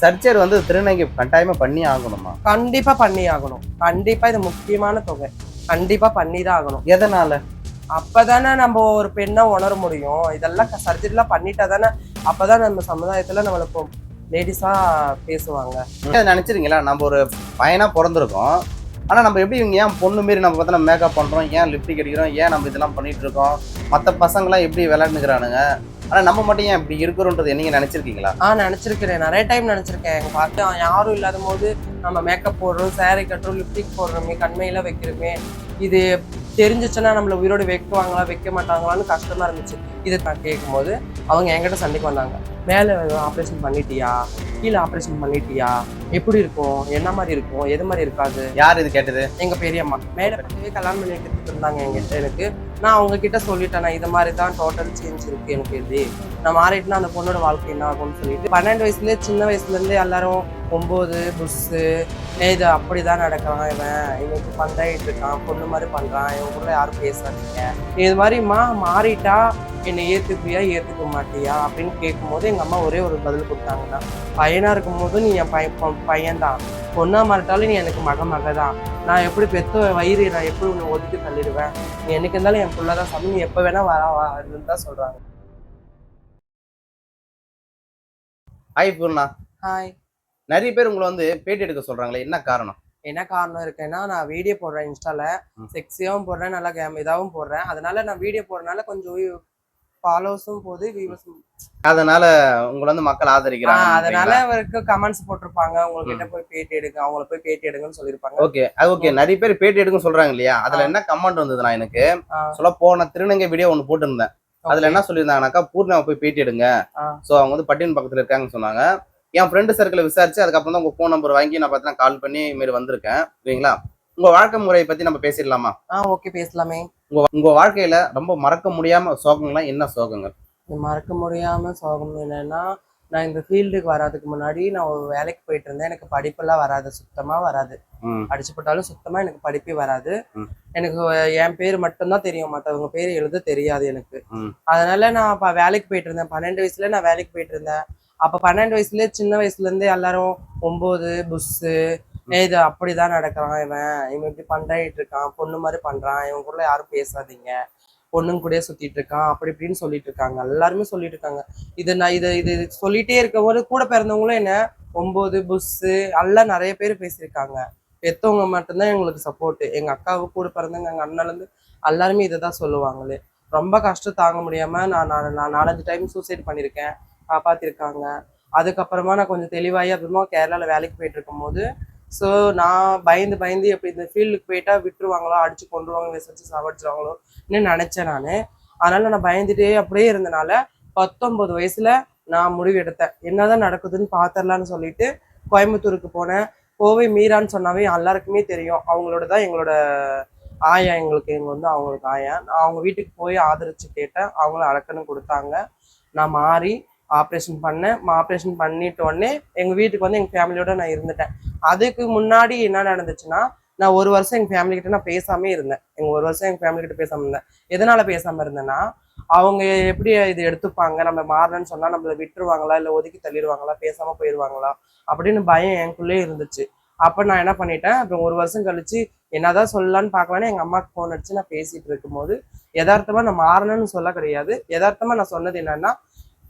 Surgery வந்து திருநங்கை கட்டாயமா பண்ணி ஆகணுமா? கண்டிப்பா பண்ணி ஆகணும். கண்டிப்பா இது முக்கியமான தொகை. கண்டிப்பா பண்ணி தான் ஆகணும். எதனால? அப்பதானே நம்ம ஒரு பெண்ணா உணர முடியும். இதெல்லாம் சர்ஜரிலாம் பண்ணிட்டா தானே, அப்பதான் நம்ம சமுதாயத்துல நம்மள லேடிஸா பேசுவாங்க. நினைச்சிருக்கீங்களா நம்ம ஒரு பையனா பிறந்திருக்கோம், ஆனா நம்ம எப்படி இவங்க ஏன் பொண்ணு மாரி நம்ம பார்த்தா மேக்கப் பண்றோம், ஏன் லிப்டிக் அடிக்கிறோம், ஏன் நம்ம இதெல்லாம் பண்ணிட்டு இருக்கோம், மற்ற பசங்களாம் எப்படி விளையாண்டுக்கிறானுங்க, ஆனா நம்ம மட்டும் ஏன் இப்படி இருக்கிறோன்றது நீங்க நினைச்சிருக்கீங்களா? நினைச்சிருக்கிறேன். நிறைய டைம் நினைச்சிருக்கேன். எங்க பார்த்து யாரும் இல்லாத போது நம்ம மேக்கப் போடுறோம், சாரி கட்டுறோம், லிப்டிக் போடுறோமே, கண்மையெல்லாம் வைக்கிறோமே, இது தெரிஞ்சிச்சுன்னா நம்மள உயிரோடு வைக்குவாங்களா வைக்க மாட்டாங்களான்னு கஷ்டமா இருந்துச்சு. இதை நான் கேட்கும்போது அவங்க என்கிட்ட சண்டைக்கு வந்தாங்க. மேலே ஆப்ரேஷன் பண்ணிட்டியா, கீழே ஆப்ரேஷன் பண்ணிட்டியா, எப்படி இருக்கும், என்ன மாதிரி இருக்கும், எது மாதிரி இருக்காது. யார் இது கேட்டது? எங்க பெரியம்மா. மேலே பற்றியே கல்யாணம் பண்ணி வைக்கிறதுக்கு இருந்தாங்க என்கிட்ட. எனக்கு நான் அவங்க கிட்ட சொல்லிட்டேன், நான் இது மாதிரி தான் டோட்டல் சேஞ்ச் இருக்கு எனக்கு. இது நான் மாறிட்டுனா அந்த பொண்ணோட வாழ்க்கை என்ன ஆகும்னு சொல்லிட்டு 12 வயசுலேயே சின்ன வயசுலேருந்தே எல்லாரும் 9 புஷ்ஷு இது அப்படிதான் நடக்கிறான், இவனுக்கு பந்தாயிட்டு இருக்கான், பொண்ணு மாதிரி பண்றான், இவன் கூட யாரும் பேசாதீங்க, இது மாதிரிம்மா மாறிட்டா என்னை ஏத்துப்பியா ஏத்துக்க மாட்டியா அப்படின்னு கேட்கும்போது எங்க அம்மா ஒரே ஒரு பதில் கொடுத்தாங்கன்னா, பையனா இருக்கும் போது நீ என் பையன்தான், பொண்ணா மாறிட்டாலும் நீ எனக்கு மக தான், நான் எப்படி பெத்த வயிறு நான் எப்படி உன்னை ஒதுக்கி தள்ளிடுவேன், நீ எனக்கு இருந்தாலும் என் பிள்ளைதான் சாமி, நீ எப்ப வேணா வரன்னு தான் சொல்றாங்க. ஹாய் பூர்ணா. ஹாய். நிறைய பேர் உங்களை வந்து பேட்டி எடுக்க சொல்றாங்களே, என்ன காரணம்? என்ன காரணம் இருக்குன்னா, நான் வீடியோ போடுறேன் இன்ஸ்டால, செக்ஸியாவும் போடுறேன், நல்லா இதாகவும் போடுறேன். அதனால நான் வீடியோ போடுறதுனால கொஞ்சம் ஃபாலோவர்ஸும் போகுது, வியூவர்ஸும், அதனால உங்களை வந்து மக்கள் ஆதரிக்கிறாங்க. அதனால அவருக்கு கமெண்ட்ஸ் போட்டிருப்பாங்க, உங்ககிட்ட போய் பேட்டி எடுங்க, அவங்கள போய் பேட்டி எடுங்கன்னு சொல்லியிருப்பாங்க. ஓகே நிறைய பேர் பேட்டி எடுக்க சொல்றாங்க இல்லையா, அதுல என்ன கமெண்ட் வந்ததுன்னா, எனக்கு சொல்ல போன திருநங்கை வீடியோ ஒண்ணு போட்டிருந்தேன். அதுல என்ன சொல்லியிருந்தாங்கன்னாக்கா, பூர்ணாவை போய் பேட்டி எடுங்க, சோ அவங்க வந்து பட்டியல் பக்கத்துல இருக்காங்கன்னு சொன்னாங்க. என் ஃப்ரெண்டு சர்க்கிளை விசாரிச்சு அதுக்கப்புறம் தான் உங்க ஃபோன் நம்பர் வாங்கி நான் பார்த்தீங்கன்னா கால் பண்ணி மாரி வந்திருக்கேன். சரிங்களா? உங்க வாழ்க்கை முறையை பத்தி நம்ம பேசிடலாமா? ஓகே பேசலாமே. உங்க வாழ்க்கையில ரொம்ப மறக்க முடியாம சோகங்கள்லாம் என்ன சோகங்கள்? மறக்க முடியாம சோகம் என்னன்னா, நான் இந்த ஃபீல்டுக்கு வராதுக்கு முன்னாடி நான் ஒரு வேலைக்கு போயிட்டு இருந்தேன். எனக்கு படிப்பெல்லாம் வராது, சுத்தமா வராது. அடிச்சு போட்டாலும் சுத்தமா எனக்கு படிப்பே வராது. எனக்கு என் பேர் மட்டும்தான் தெரியும், மற்றவங்க பேர் எழுத தெரியாது எனக்கு. அதனால நான் வேலைக்கு போயிட்டு இருந்தேன். 12 வயசுல நான் வேலைக்கு போயிட்டு இருந்தேன். அப்ப 12 வயசுலயே சின்ன வயசுல இருந்தே எல்லாரும் 9 புஷ்ஷு இது அப்படிதான் நடக்கிறான், இவன் இப்படி பண்றாயிட்டு இருக்கான், பொண்ணு மாதிரி பண்றான், இவன் கூட யாரும் பேசாதீங்க, பொண்ணுங்க கூட சுத்திட்டு இருக்கான், அப்படி இப்படின்னு சொல்லிட்டு இருக்காங்க. எல்லாருமே சொல்லிட்டு இருக்காங்க. நான் இது சொல்லிட்டே இருக்கும்போது கூட பிறந்தவங்களும் என்ன 9 புஷ்ஷு எல்லாம் நிறைய பேர் பேசியிருக்காங்க. பெத்தவங்க மட்டும்தான் எங்களுக்கு சப்போர்ட். எங்க அக்காவுக்கு கூட பிறந்தவங்க, எங்க அண்ணால இருந்து எல்லாருமே இதை தான் சொல்லுவாங்களே. ரொம்ப கஷ்டம் தாங்க முடியாம நான் 4-5 டைம் சூசைட் பண்ணியிருக்கேன், காப்பாத்திருக்காங்க. அதுக்கப்புறமா நான் கொஞ்சம் தெளிவாகி அப்புறமா கேரளாவில் வேலைக்கு போயிட்டு இருக்கும் போது, ஸோ நான் பயந்து எப்படி இந்த ஃபீல்டுக்கு போயிட்டா விட்டுருவாங்களோ, அடிச்சு கொண்டுருவாங்க, விசாரிச்சு சாவடிச்சிருவாங்களோன்னு நினைச்சேன் நான். அதனால நான் பயந்துட்டே அப்படியே இருந்தனால 19 வயசுல நான் முடிவு எடுத்தேன், என்னதான் நடக்குதுன்னு பாத்திரலான்னு சொல்லிட்டு கோயம்புத்தூருக்கு போனேன். கோவை மீரான்னு சொன்னாவே எல்லாருக்குமே தெரியும், அவங்களோட தான் எங்களோட ஆயா. எங்க வந்து அவங்களுக்கு ஆயா. நான் அவங்க வீட்டுக்கு போய் ஆதரிச்சு கேட்டேன், அவங்களும் அடக்கணும் கொடுத்தாங்க. நான் மாறி ஆப்ரேஷன் பண்ணேன். ஆப்ரேஷன் பண்ணிட்டு உடனே எங்க வீட்டுக்கு வந்து எங்க ஃபேமிலியோட நான் இருந்துட்டேன். அதுக்கு முன்னாடி என்ன நடந்துச்சுன்னா, நான் 1 வருஷம் எங்க ஃபேமிலி கிட்ட நான் பேசாமே இருந்தேன். 1 வருஷம் எங்க ஃபேமிலி கிட்ட பேசாம இருந்தேன். எதனால பேசாம இருந்தேன்னா, அவங்க எப்படி இது எடுத்துப்பாங்க, நம்ம மாறலன்னு சொன்னா நம்மள விட்டுருவாங்களா, இல்லை ஒதுக்கி தள்ளிடுவாங்களா, பேசாம போயிடுவாங்களா அப்படின்னு பயம் எனக்குள்ளே இருந்துச்சு. அப்ப நான் என்ன பண்ணிட்டேன், அப்புறம் 1 வருஷம் கழிச்சு என்னதான் சொல்லலான்னு பார்க்கலான்னு எங்க அம்மாவுக்கு ஃபோன் அடிச்சு நான் பேசிட்டு இருக்கும்போது, யதார்த்தமா நான் மாறணும்னு சொல்ல கிடையாது, யதார்த்தமா நான் சொன்னது என்னன்னா,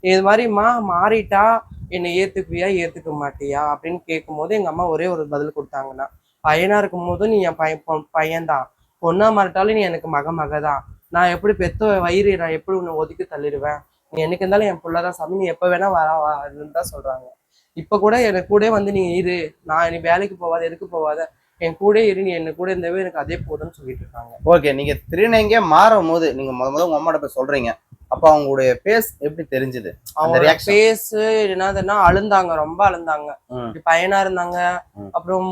இது மாதிரிம்மா மாறிட்டா என்னை ஏத்துப்பியா ஏத்துக்க மாட்டியா அப்படின்னு கேட்கும்போது எங்க அம்மா ஒரே ஒரு பதில் கொடுத்தாங்கன்னா, பையனா இருக்கும் போதும் நீ என் பையன்தான், பொண்ணா மாறிட்டாலும் நீ எனக்கு மக தான், நான் எப்படி பெத்த வயிறு நான் எப்படி உன்னை ஒதுக்கி தள்ளிடுவேன், நீ எனக்கு இருந்தாலும் என் பிள்ளைதான் சாமி, நீ எப்ப வேணா வரன்னு தான் சொல்றாங்க. இப்ப கூட எனக்கு கூட வந்து நீ இரு, நான் நீ வேலைக்கு போவாத எதுக்கு போவாத, என் கூட இரு, நீ என்ன கூட இருந்தவே எனக்கு அதே போதும்னு சொல்லிட்டு இருக்காங்க. ஓகே, நீங்க திருநங்கையா மாறும் போது நீங்க முத உங்க அம்மாட்ட போய் சொல்றீங்க, அப்ப அவங்களுடைய பேஸ் எப்படி தெரிஞ்சது? அவங்க பேஸ் என்னதுன்னா அழுந்தாங்க, ரொம்ப அழுந்தாங்க. பையனா இருந்தாங்க. அப்புறம்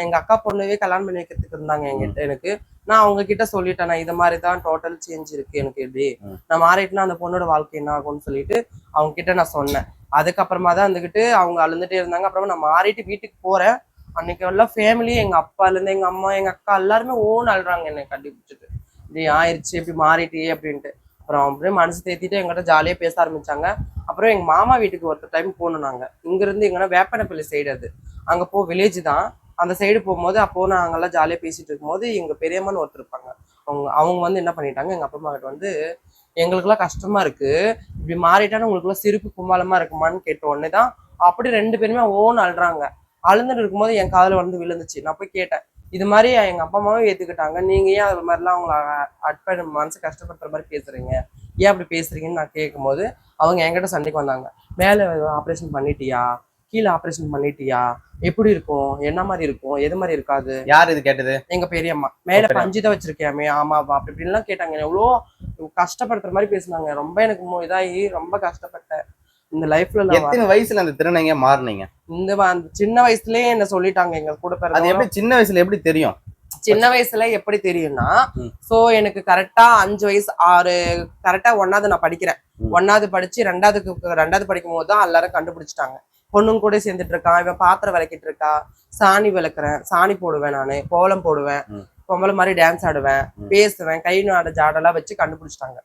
எங்க அக்கா பொண்ணுவே கல்யாணம் பண்ணி வைக்கிறதுக்கு இருந்தாங்க என்கிட்ட. எனக்கு நான் அவங்க கிட்ட சொல்லிட்டேன், நான் இது மாதிரிதான் டோட்டல் சேஞ்ச் இருக்கு எனக்கு, எப்படி நான் மாறிட்டுனா அந்த பொண்ணோட வாழ்க்கை என்ன ஆகும்னு சொல்லிட்டு அவங்க கிட்ட நான் சொன்னேன். அதுக்கப்புறமா தான் இருந்துகிட்டு அவங்க அழுந்துட்டே இருந்தாங்க. அப்புறமா நான் மாறிட்டு வீட்டுக்கு போறேன். அன்னைக்கு எல்லாம் ஃபேமிலி, எங்க அப்பால இருந்து எங்க அம்மா எங்க அக்கா எல்லாருமே ஓன் அழுறாங்க என்னை கண்டுபிடிச்சிட்டு, இப்படி ஆயிடுச்சு, இப்படி மாறிட்டே அப்படின்ட்டு. அப்புறம் அப்படியே மனசு தேத்திட்டு எங்கிட்ட ஜாலியா பேச ஆரம்பிச்சாங்க. அப்புறம் எங்க மாமா வீட்டுக்கு ஒரு டைம் போனோம் நாங்க. இங்க இருந்து எங்கன்னா வேப்பனப்பள்ளி சைடு அது. அங்க வில்லேஜ் தான். அந்த சைடு போகும்போது அப்போ நாங்கெல்லாம் ஜாலியா பேசிட்டு இருக்கும்போது எங்க பெரியம்மன்னு ஒருத்தர் இருப்பாங்க. அவங்க வந்து என்ன பண்ணிட்டாங்க, எங்க அப்பா அம்மா கிட்ட வந்து எங்களுக்குலாம் கஷ்டமா இருக்கு, இப்படி மாறிட்டாலும் உங்களுக்குலாம் சிரிப்பு கும்மாளமா இருக்குமான்னு கேட்ட உடனே தான் அப்படி 2 பேருமே ஓன்னு அழுறாங்க. அழுந்துட்டு இருக்கும்போது என் காதுல வந்து விழுந்துச்சு. நான் போய் கேட்டேன், இது மாதிரி எங்க அப்பா அம்மாவும் ஏத்துக்கிட்டாங்க, நீங்க ஏன் அது மாதிரிலாம் அவங்கள அட்ப மனசு கஷ்டப்படுத்துற மாதிரி பேசுறீங்க, ஏன் அப்படி பேசுறீங்கன்னு நான் கேட்கும்போது அவங்க என்கிட்ட சண்டைக்கு வந்தாங்க. மேல ஆப்ரேஷன் பண்ணிட்டியா, கீழே ஆப்ரேஷன் பண்ணிட்டியா, எப்படி இருக்கும், என்ன மாதிரி இருக்கும், எது மாதிரி இருக்காது. யார் இது கேட்டது? எங்க பெரியம்மா. மேல பஞ்சு தான் வச்சிருக்கியாமே, ஆமாவா, அப்படி இப்படின்லாம் கேட்டாங்க. எவ்வளோ கஷ்டப்படுத்துற மாதிரி பேசினாங்க. ரொம்ப எனக்கு இதாகி ரொம்ப கஷ்டப்பட்டேன் இந்த லைஃப்ல. எத்தனை வயசுல அந்த திருநங்கையா மாறுனீங்க? அந்த சின்ன வயசுலயே என்ன சொல்லிட்டாங்க எங்க கூட அது பிறந்தவங்க. எப்படி சின்ன வயசுல எப்படி தெரியும்? சின்ன வயசுல எப்படி தெரியும்னா, சோ எனக்கு கரெக்டா 5 வயசு 6 கரெக்டா 1வது நான் படிக்கிறேன். 1வது படிச்சு 2வது படிக்கும் போது தான் எல்லாரும் கண்டுபிடிச்சிட்டாங்க. பொண்ணுங்க கூட சேர்ந்துட்டு இருக்கான், இவன் பாத்திரம் விளக்கிட்டு இருக்கா, சாணி விளக்குறேன், சாணி போடுவேன், நானு கோலம் போடுவேன், பொம்பளை மாதிரி டான்ஸ் ஆடுவேன், பேசுவேன், கை நாட ஜாடெல்லாம் வச்சு கண்டுபிடிச்சிட்டாங்க.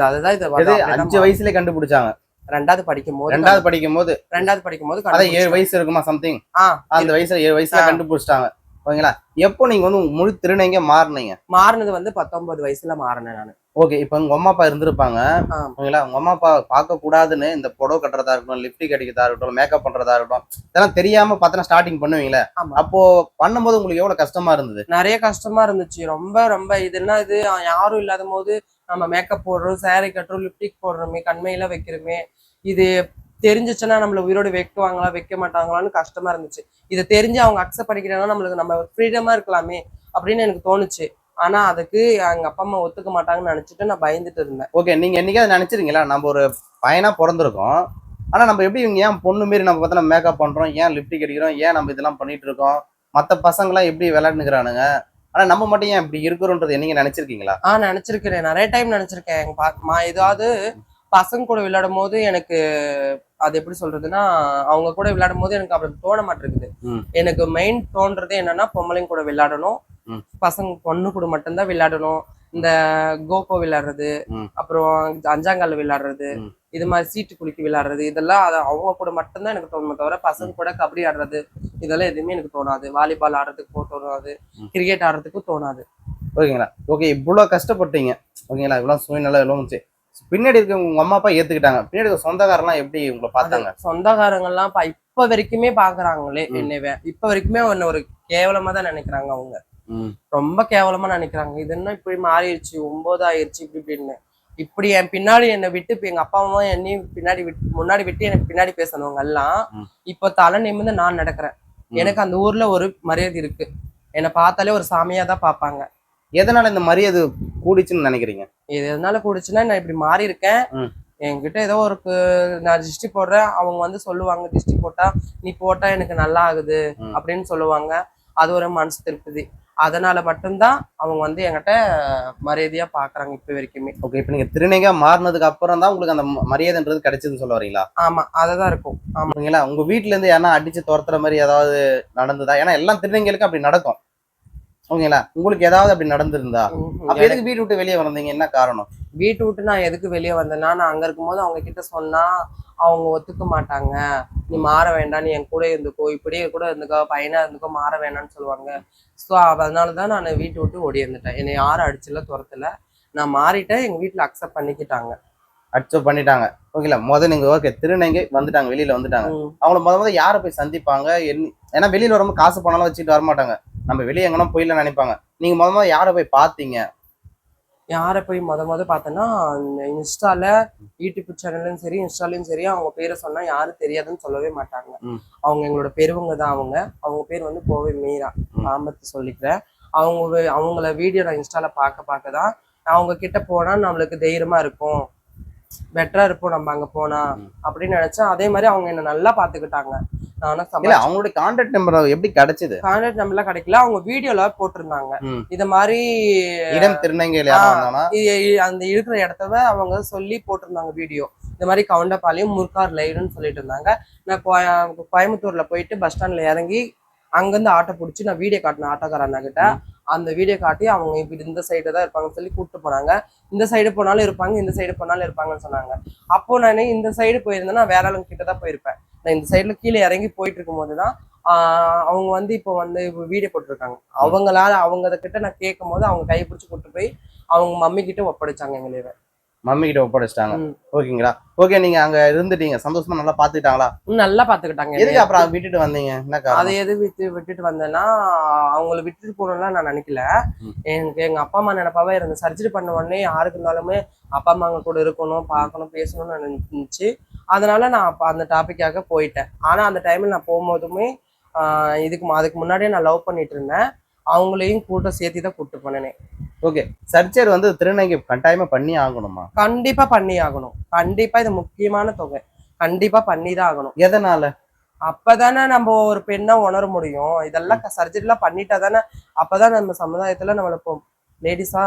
அதுதான் இது 5 வயசுல கண்டுபிடிச்சாங்க. 2வது படிக்கும் போது 2வது படிக்கும் போது அதான் 7 வயசு இருக்குமா சம்திங். அந்த வயசுல 7 வயசுல கண்டுபிடிச்சிட்டாங்க. ஓகேங்களா? எப்போ நீங்க வந்து முழு திருநங்கையா மாறினீங்க? மாறினது வந்து 19 வயசுல மாறினேன் நானு. ஓகே, இப்ப உங்க அம்மா அப்பா இருந்திருப்பாங்க. ஓகேங்களா? உங்க அம்மா அப்பா பார்க்க கூடாதுன்னு இந்த புடவை கட்டுறதா இருக்கட்டும், லிப்டிக் அடிக்கிறதா இருக்கட்டும், மேக்கப் பண்றதா இருக்கட்டும், இதெல்லாம் தெரியாம பார்த்தா ஸ்டார்டிங் பண்ணுவீங்களே, அப்போ பண்ணும்போது உங்களுக்கு எவ்வளவு கஷ்டமா இருந்தது? நிறைய கஷ்டமா இருந்துச்சு. ரொம்ப ரொம்ப இது என்ன, இது யாரும் இல்லாத போது நம்ம மேக்கப் போடுறோம், சாரி கட்டுறோம், லிப்டிக் போடுறோமே, கண்மையெல்லாம் வைக்கிறோமே, இது தெரிஞ்சிச்சுன்னா நம்மள உயிரோடு வைக்குவாங்களா வைக்க மாட்டாங்களான்னு கஷ்டமா இருந்துச்சு. இதை தெரிஞ்சு அவங்க அக்செப்ட் பண்ணிக்கிறாங்கன்னா நம்மளுக்கு நம்ம ஃப்ரீடமா இருக்கலாமே அப்படின்னு எனக்கு தோணுச்சு. ஆனா அதுக்கு எங்க அப்பா அம்மா ஒத்துக்க மாட்டாங்கன்னு நினைச்சிட்டு நான் பயந்துட்டு இருந்தேன். ஓகே, நீங்க என்னைக்காவது நினைச்சிருக்கீங்களா, நம்ம ஒரு பையனா பிறந்திருக்கோம், ஆனா நம்ம எப்படி இவங்க ஏன் பொண்ணு மாரி நம்ம பார்த்தா மேக்கப் பண்றோம், ஏன் லிப்டிக் அடிக்கிறோம், ஏன் நம்ம இதெல்லாம் பண்ணிட்டு இருக்கோம், மத்த பசங்களாம் எப்படி விளையாடுனுக்குறானுங்க, ஆனா நம்ம மட்டும் ஏன் இப்படி இருக்கிறோன்றது நீங்க நினைச்சிருக்கீங்களா? நினைச்சிருக்கிறேன், நிறைய டைம் நினைச்சிருக்கேன். ஏதாவது பசங்க கூட விளையாடும் போது எனக்கு அது எப்படி சொல்றதுன்னா, அவங்க கூட விளையாடும் போது எனக்கு அப்படி தோண மாட்டேங்குது. எனக்கு மெயின் தோன்றது என்னன்னா, பொம்பளைங்க கூட விளையாடணும், பசங்க பொண்ணு கூட மட்டும்தான் விளையாடணும். இந்த கோகோ விளையாடுறது, அப்புறம் அஞ்சாங்கல்ல விளையாடுறது, இது மாதிரி சீட்டு குலுக்கி விளையாடுறது, இதெல்லாம் அவங்க கூட மட்டும்தான் எனக்கு தோணுமே தவிர பசங்க கூட கபடி ஆடுறது இதெல்லாம் எதுவுமே எனக்கு தோணாது. வாலிபால் ஆடுறதுக்கு தோணாது, கிரிக்கெட் ஆடுறதுக்கும் தோணாது. ஓகேங்களா? ஓகே, இவ்வளவு கஷ்டப்பட்டீங்க. ஓகேங்களா? இவ்வளவு சூழ்நிலை எவ்வளவு பின்னாடி இருக்க உங்க அம்மா அப்பா ஏத்துக்கிட்டாங்க, பின்னாடி சொந்தக்காரெல்லாம் எப்படி உங்களை பார்த்தாங்க? சொந்தக்காரங்கெல்லாம் இப்ப வரைக்குமே பாக்குறாங்களே என்னைய, இப்ப வரைக்குமே ஒரு கேவலமா தான் நினைக்கிறாங்க. அவங்க ரொம்ப கேவலமா நினைக்கிறாங்க. இது என்ன இப்படி மாறிடுச்சு, 9 ஆயிடுச்சு இப்படி இப்படின்னு. இப்படி என் பின்னாடி என்னை விட்டு இப்ப எங்க அப்பா அம்மா என்னையும் முன்னாடி விட்டு எனக்கு பின்னாடி பேசணுங்க எல்லாம் இப்ப தலை நிமிர்ந்து நான் நடக்கிறேன். எனக்கு அந்த ஊர்ல ஒரு மரியாதை இருக்கு. என்னை பார்த்தாலே ஒரு சாமியா தான் பார்ப்பாங்க. எதனால இந்த மரியாதை கூடிச்சுன்னு நினைக்கிறீங்க? இது எதனால கூடிச்சுன்னா, நான் இப்படி மாறி இருக்கேன். என்கிட்ட ஏதோ ஒரு நான் திருஷ்டி போடுறேன், அவங்க வந்து சொல்லுவாங்க, திருஷ்டி போட்டா நீ போட்டா எனக்கு நல்லா ஆகுது அப்படின்னு சொல்லுவாங்க. அது ஒரு மனசு திருப்தி. அதனால மட்டும்தான் அவங்க வந்து என்கிட்ட மரியாதையா பாக்குறாங்க இப்ப வரைக்குமே. ஓகே, இப்ப நீங்க திருநங்கையா மாறினதுக்கு அப்புறம் தான் உங்களுக்கு அந்த மரியாதைன்றது கிடைச்சதுன்னு சொல்ல வரீங்களா? ஆமா, அததான் இருக்கும். ஆமாங்களா? உங்க வீட்டுல இருந்து யாரா அடிச்சு துரத்துற மாதிரி ஏதாவது நடந்ததா? ஏன்னா எல்லா திருநங்கைகளுக்கும் அப்படி நடக்கும். ஓகேங்களா? உங்களுக்கு ஏதாவது அப்படி நடந்திருந்தா அப்ப எதுக்கு வீட்டு விட்டு வெளியே வந்தீங்க? என்ன காரணம்? வீட்டு விட்டு நான் எதுக்கு வெளியே வந்தேன்னா, நான் அங்க இருக்கும்போது அவங்க கிட்ட சொன்னா அவங்க ஒத்துக்க மாட்டாங்க. நீ மாற வேண்டாம், நீ என் கூட இருந்துக்கோ, இப்படியே கூட இருந்துக்கோ, பையனா இருந்துக்கோ, மாற வேண்டாம்னு சொல்லுவாங்க. ஸோ அதனாலதான் நான் வீட்டை விட்டு ஓடி இருந்துட்டேன். என்னை யாரும் அடிச்சல துரத்துல, நான் மாறிட்டேன். எங்க வீட்டுல அக்செப்ட் பண்ணிக்கிட்டாங்க, அக்செப்ட் பண்ணிட்டாங்க. ஓகேங்களா? நீங்க ஓகே திருநங்கை வந்துட்டாங்க, வெளியில வந்துட்டாங்க. அவங்கள முதல்ல யாரை போய் சந்திப்பாங்க? ஏன்னா வெளியில வரும்போது காசு பணம்லாம் வச்சுட்டு வரமாட்டாங்க, நம்ம வெளியே எங்கன்னா போயில நினைப்பாங்க. நீங்க முதல்ல யாரை போய் பார்த்தீங்க? யாரை போய் பார்த்தேன்னா, இன்ஸ்டால யூடியூப் சேனல்லையும் சரி, இன்ஸ்டாலையும் சரி, அவங்க பேரை சொன்னா யாரும் தெரியாதுன்னு சொல்லவே மாட்டாங்க. அவங்க எங்களோட பெரியவங்க தான். அவங்க பேர் வந்து கோவை மீரா, ஆம்பத்து சொல்லிக்கிறேன். அவங்கள வீடியோ நான் இன்ஸ்டால பார்க்க தான் அவங்க கிட்ட போனா நம்மளுக்கு தைரியமா இருக்கும், பெட்டரா இருப்போம் நம்ம அங்க போனா அப்படின்னு நினைச்சேன். அதே மாதிரி அவங்க என்ன நல்லா பாத்துக்கிட்டாங்க. அவங்களுடைய கான்டாக்ட் நம்பர் எப்படி கிடைச்சது? கான்டாக்ட் நம்பர்லாம் கிடைக்கல, அவங்க வீடியோல போட்டிருந்தாங்க. இத மாதிரி இடம் திருநங்கை அந்த இருக்கிற இடத்த அவங்க சொல்லி போட்டிருந்தாங்க வீடியோ. இந்த மாதிரி கவுண்டபாளையம் முர்கார் லைவ்னு சொல்லிட்டு இருந்தாங்க. நான் கோயம்புத்தூர்ல போயிட்டு பஸ் ஸ்டாண்ட்ல இறங்கி அங்கிருந்து ஆட்டோ பிடிச்சி நான் வீடியோ காட்டினேன் ஆட்டோக்கார அண்ணா கிட்ட. அந்த வீடியோ காட்டி அவங்க இப்படி இந்த சைடு தான் இருப்பாங்கன்னு சொல்லி கூப்பிட்டு போனாங்க. இந்த சைடு போனாலும் இருப்பாங்க, இந்த சைடு போனாலும் இருப்பாங்கன்னு சொன்னாங்க. அப்போ நான் இந்த சைடு போயிருந்தேன்னா வேற ஆளுங்க கிட்ட தான் போயிருப்பேன். நான் இந்த சைடுல கீழே இறங்கி போயிட்டு இருக்கும் போதுதான் அவங்க வந்து இப்போ வீடியோ போட்டிருக்காங்க. அவங்களால அவங்க கிட்ட நான் கேட்கும் போது அவங்க கையை பிடிச்சி கூட்டு போய் அவங்க மம்மி கிட்ட ஒப்படைச்சாங்க எங்களை. மம்மி கிட்ட ஒப்படைச்சிட்டாங்க. ஓகேங்களா? ஓகே, நீங்க அங்க இருந்துட்டீங்க, சந்தோஷமா நல்லா பாத்துக்கிட்டாங்களா? நல்லா பாத்துக்கிட்டாங்க. எதுக்கு அப்புறம் விட்டுட்டு வந்தீங்க? என்ன காரணம்? அதை எது விட்டுட்டு வந்தேன்னா, அவங்கள விட்டுட்டு போகணும்லாம் நான் நினைக்கல. எனக்கு எங்க அப்பா அம்மா நினைப்பாவே இருந்த சர்ஜரி பண்ண உடனே யாருக்கு இருந்தாலுமே அப்பா அம்மாங்க கூட இருக்கணும், பார்க்கணும், பேசணும்னு நினைச்சு அதனால நான் அந்த டாபிக்காக போயிட்டேன். ஆனா அந்த டைம்ல நான் போகும்போதுமே அதுக்கு முன்னாடியே நான் லவ் பண்ணிட்டு இருந்தேன். அவங்களையும் கூட சேர்த்து தான் கூப்பிட்டு போனேனே. ஓகே, சர்ஜரி வந்து திருநங்கை கட்டாயமா பண்ணி ஆகணுமா? கண்டிப்பா பண்ணி ஆகணும். கண்டிப்பா இது முக்கியமான தொகை. கண்டிப்பா பண்ணிதான் ஆகணும். எதனால? அப்பதானே நம்ம ஒரு பெண்ணா உணர முடியும். இதெல்லாம் சர்ஜரி எல்லாம் பண்ணிட்டா தானே, அப்பதான் நம்ம சமுதாயத்துல நம்மள லேடிஸா